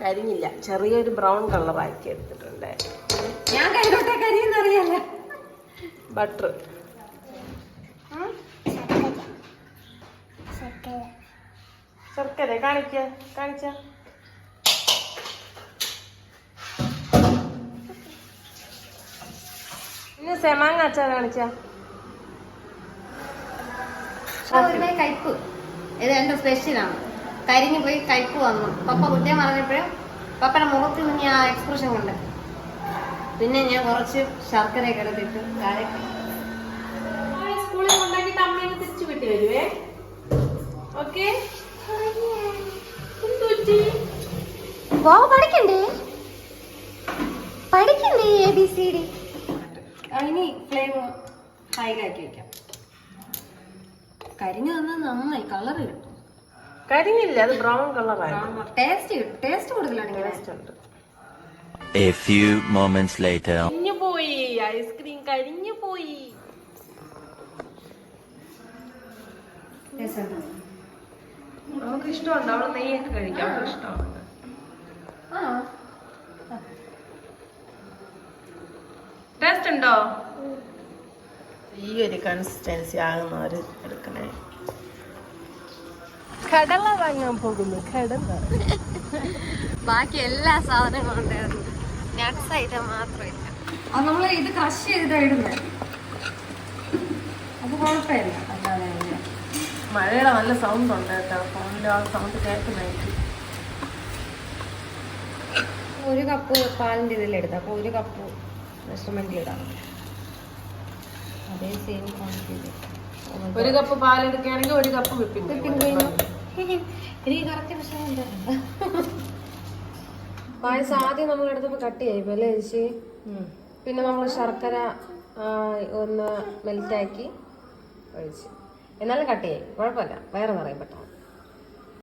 കരിഞ്ഞില്ല, ചെറിയൊരു ബ്രൗൺ കളറാക്കി എടുത്തിട്ടുണ്ട്. ഞാൻ കൈകൊട്ടെ കരിയെന്നറിയാലോ. ബട്ടർ ശർക്കര കാണിച്ച ഇന്ന് സെമാങ്ങ അച്ചാർ കാണിച്ച കയ്പ്. ഇത് എന്റെ സ്പെഷ്യലാണ്. കരിഞ്ഞു പോയി കയ്പ് വന്നു. പപ്പ കുട്ടിയെ പറഞ്ഞപ്പോഴും പപ്പയുടെ മുഖത്ത് നിന്ന് ആ എക്സ്പ്രഷൻ കണ്ട് പിന്നെ ഞാൻ കുറച്ച് ശർക്കരയൊക്കെ എടുത്തിട്ട് സ്കൂളിൽ കൊണ്ടാക്കിട്ട് അമ്മേനെ തിരിച്ചു വിട്ടി വരുവേ. ഓക്കെ, പഠിക്കണ്ടേ ABCD. ഇനി ഫ്ലെയിം ഹൈലാക്കി വെക്കാം. കരിഞ്ഞു വന്നാൽ നന്നായി കളർ കിട്ടും. കരിഞ്ഞില്ല, അത് ബ്രൗൺ കളറായി. ടേസ്റ്റ് കൂടുതലാണ്. A few moments later. കരിഞ്ഞു പോയി ഐസ്ക്രീം, കരിഞ്ഞു പോയി. നമുക്ക് ഇഷ്ടമുണ്ട്, അവള് നെയ്യൊക്കെ കഴിക്കാം. അവൾക്ക് ഇഷ്ടമാണ്. ടേസ്റ്റ് ഉണ്ടോ? ഈ ഒരു കൺസിസ്റ്റൻസി ആകുന്നവര് എടുക്കണേ. കടല വാങ്ങാൻ പോകുന്നു. കടല ബാക്കി എല്ലാ സാധനങ്ങളും ഉണ്ടായിരുന്നു, നട്ട്സ് ഐറ്റം മാത്രമില്ല. അത് നമ്മൾ ഇത് ക്രഷ് ചെയ്തിട്ട് ഇടുന്നത്, അത് കുഴപ്പമില്ല. അല്ലാതെ മഴയുടെ നല്ല സൗണ്ട് ഉണ്ട് കേട്ടോ, ഫോണിന്റെ ആ സൗണ്ട് കേൾക്കുന്നായിട്ട്. 1 കപ്പ് പാലിൻ്റെ ഇതിലെടുത്ത്, അപ്പോൾ 1 കപ്പ് മെഷർമെന്റിൽ ഇടാം. അതേ സെയിം ക്വാണ്ടിറ്റി. 1 കപ്പ് പാലെടുക്കുകയാണെങ്കിൽ 1 കപ്പ് വിപ്പിംഗ് എനിക്ക് കറക്റ്റ് മെഷർമെന്റ്. പായസം ആദ്യം നമ്മൾ എടുത്തപ്പോൾ കട്ട് ചെയ്യും അല്ലേ ചേച്ചി? പിന്നെ നമ്മൾ ശർക്കര ഒന്ന് മെൽറ്റാക്കി ഒഴിച്ച്, എന്നാലും കട്ട് ചെയ്യും, കുഴപ്പമില്ല, വയറ് നിറയും പെട്ടെന്ന്.